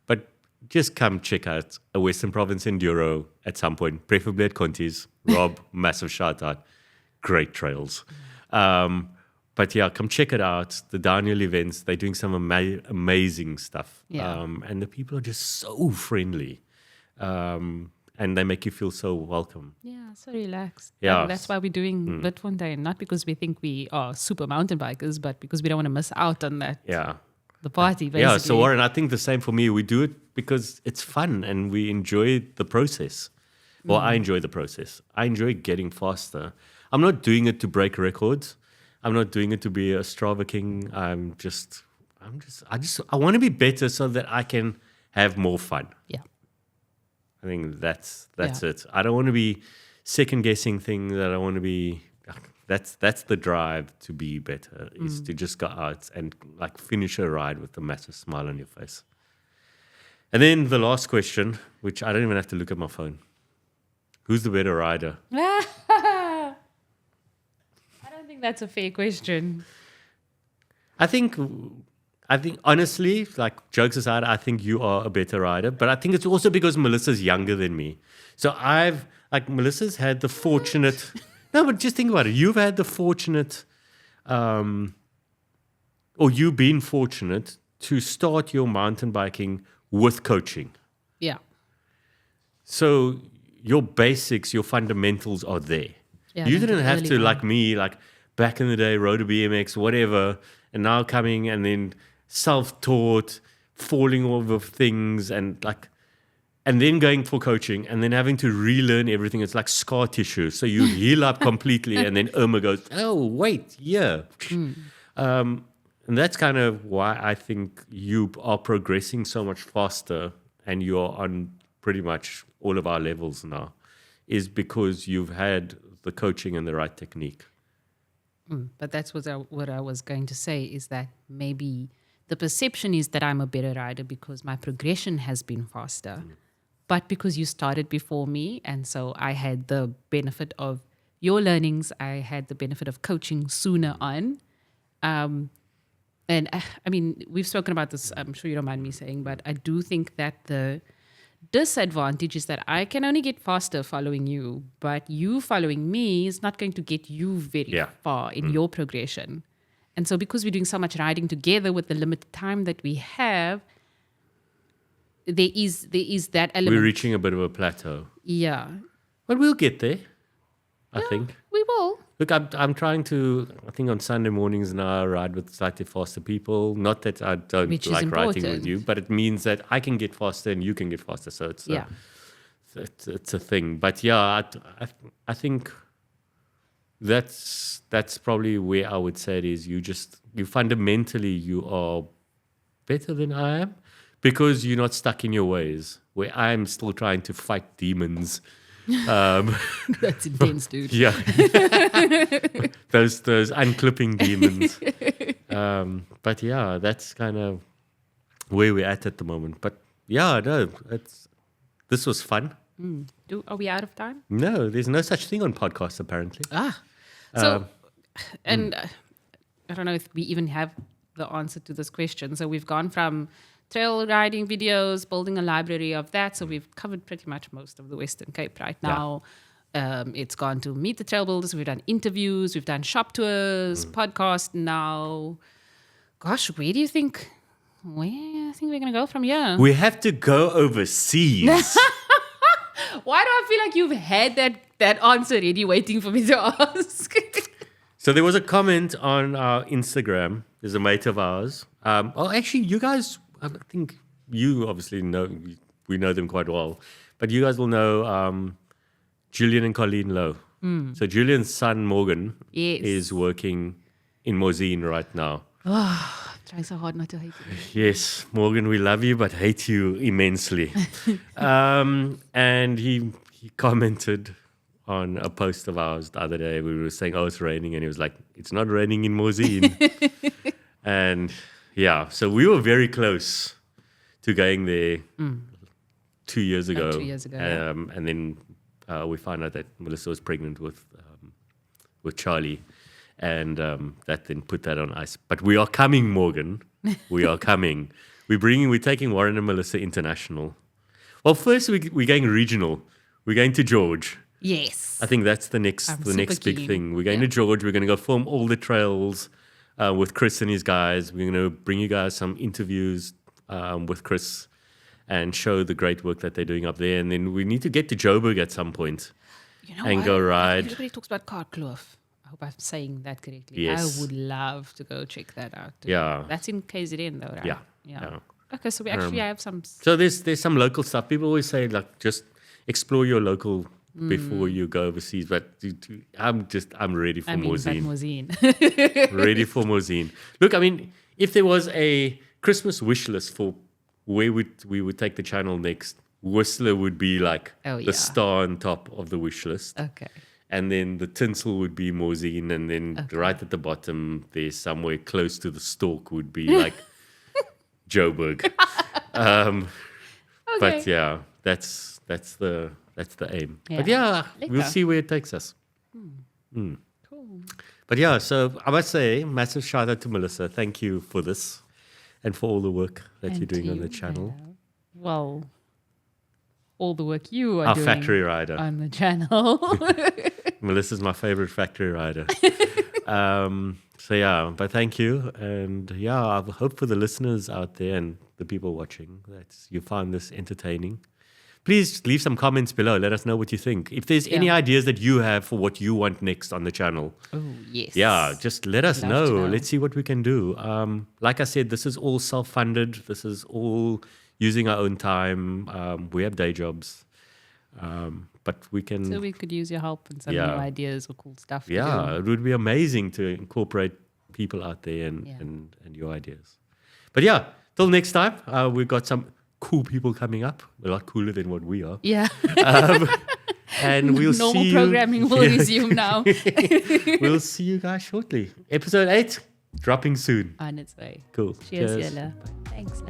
But just come check out a Western Province Enduro at some point, preferably at Conti's. Rob, massive shout out. Great trails. But yeah, come check it out. The downhill events, they're doing some amazing stuff. Yeah. And the people are just so friendly. And they make you feel so welcome. Yeah, so relaxed. Yeah. And that's why we're doing Witfontein, not because we think we are super mountain bikers, but because we don't want to miss out on that. Yeah. The party, basically. Yeah, so Warren, I think the same for me. We do it because it's fun and we enjoy the process. Well, I enjoy the process. I enjoy getting faster. I'm not doing it to break records. I'm not doing it to be a Strava king. I want to be better so that I can have more fun. Yeah. I think that's it. I don't want to be second guessing things. I don't want to be. That's the drive to be better, is to just go out and like finish a ride with a massive smile on your face. And then the last question, which I don't even have to look at my phone. Who's the better rider? I don't think that's a fair question. I think honestly, like, jokes aside, I think you are a better rider. But I think it's also because Melissa's younger than me. So Melissa's had the fortunate... No, but just think about it. You've had the fortunate, or you've been fortunate to start your mountain biking with coaching. Yeah. So your basics, your fundamentals are there. Yeah, You didn't have early to, on. like me, like back in the day, rode a BMX, whatever, and now coming and then self-taught, falling over things and then going for coaching and then having to relearn everything. It's like scar tissue. So you heal up completely and then Irma goes, oh, wait, yeah. And that's kind of why I think you are progressing so much faster and you're on pretty much all of our levels now, is because you've had the coaching and the right technique. But that's what I was going to say, is that maybe the perception is that I'm a better rider because my progression has been faster. But because you started before me, and so I had the benefit of your learnings, I had the benefit of coaching sooner on. And I mean, we've spoken about this, I'm sure you don't mind me saying, but I do think that the disadvantage is that I can only get faster following you, but you following me is not going to get you very far in your progression. And so because we're doing so much riding together with the limited time that we have, there is that element. We're reaching a bit of a plateau. Yeah. But we'll get there, I think. We will. Look, I'm trying to, I think on Sunday mornings now, I ride with slightly faster people. Not that I don't Which is like riding with important. you, but it means that I can get faster and you can get faster. So it's it's a thing. But yeah, I think that's probably where I would say it is. You fundamentally, you are better than I am because you're not stuck in your ways, where I'm still trying to fight demons. That's intense, dude. Yeah. those unclipping demons. But yeah, that's kind of where we're at the moment. But yeah, no, this was fun. Are we out of time? No, there's no such thing on podcasts, apparently. So, and I don't know if we even have the answer to this question. So we've gone from trail riding videos, building a library of that. So we've covered pretty much most of the Western Cape right now. It's gone to meet the trail builders. We've done interviews. We've done shop tours, podcast now. Gosh, where do you think? Where I think we're going to go from here? We have to go overseas. Why do I feel like you've had that answer ready waiting for me to ask? So there was a comment on our Instagram. There's a mate of ours. Actually, you guys, I think you obviously know, we know them quite well, but you guys will know Julian and Colleen Lowe. So Julian's son, Morgan, is working in Mozine right now. Trying so hard not to hate you. Yes, Morgan, we love you, but hate you immensely. And he commented on a post of ours the other day. We were saying, it's raining. And he was like, it's not raining in Mozine. And yeah, so we were very close to going there 2 years ago. 2 years ago. And then we found out that Melissa was pregnant with Charlie. And that then put that on ice. But we are coming, Morgan. We are coming. We're taking Warren and Melissa international. Well, first we're going regional. We're going to George. Yes. I think that's the next big thing. We're going to George. We're going to go film all the trails with Chris and his guys. We're going to bring you guys some interviews with Chris and show the great work that they're doing up there. And then we need to get to Joburg at some point and go ride. Everybody talks about Kaartkloof. I hope I'm saying that correctly. Yes. I would love to go check that out. Yeah. That's in KZN though, right? Yeah. Okay, so we actually have some... So there's some local stuff. People always say, like, just explore your local before you go overseas. But I'm ready for Mozine. Ready for Mozine. Look, I mean, if there was a Christmas wish list for where we would take the channel next, Whistler would be like the star on top of the wish list. Okay. And then the tinsel would be Mozine, and then right at the bottom, there's somewhere close to the stalk would be like Joburg. But yeah, that's the aim. Yeah. But yeah, we'll see where it takes us. Cool. But yeah, so I must say, massive shout out to Melissa. Thank you for this and for all the work that you're doing on the channel. Well, all the work you are Our doing factory rider on the channel. Melissa's my favorite factory rider. So yeah, but thank you. And yeah, I hope for the listeners out there and the people watching that you found this entertaining. Please leave some comments below. Let us know what you think. If there's any ideas that you have for what you want next on the channel. Oh, yes. Yeah, just let us know. Let's see what we can do. Like I said, this is all self-funded. This is all using our own time. We have day jobs. But we can... So we could use your help and some new ideas or cool stuff. Yeah, it would be amazing to incorporate people out there and your ideas. But yeah, till next time, we've got some cool people coming up. A lot cooler than what we are. Yeah. And we'll see you... Normal programming will resume now. We'll see you guys shortly. Episode 8, dropping soon. On its way. Cool. Cheers, Yella. Thanks.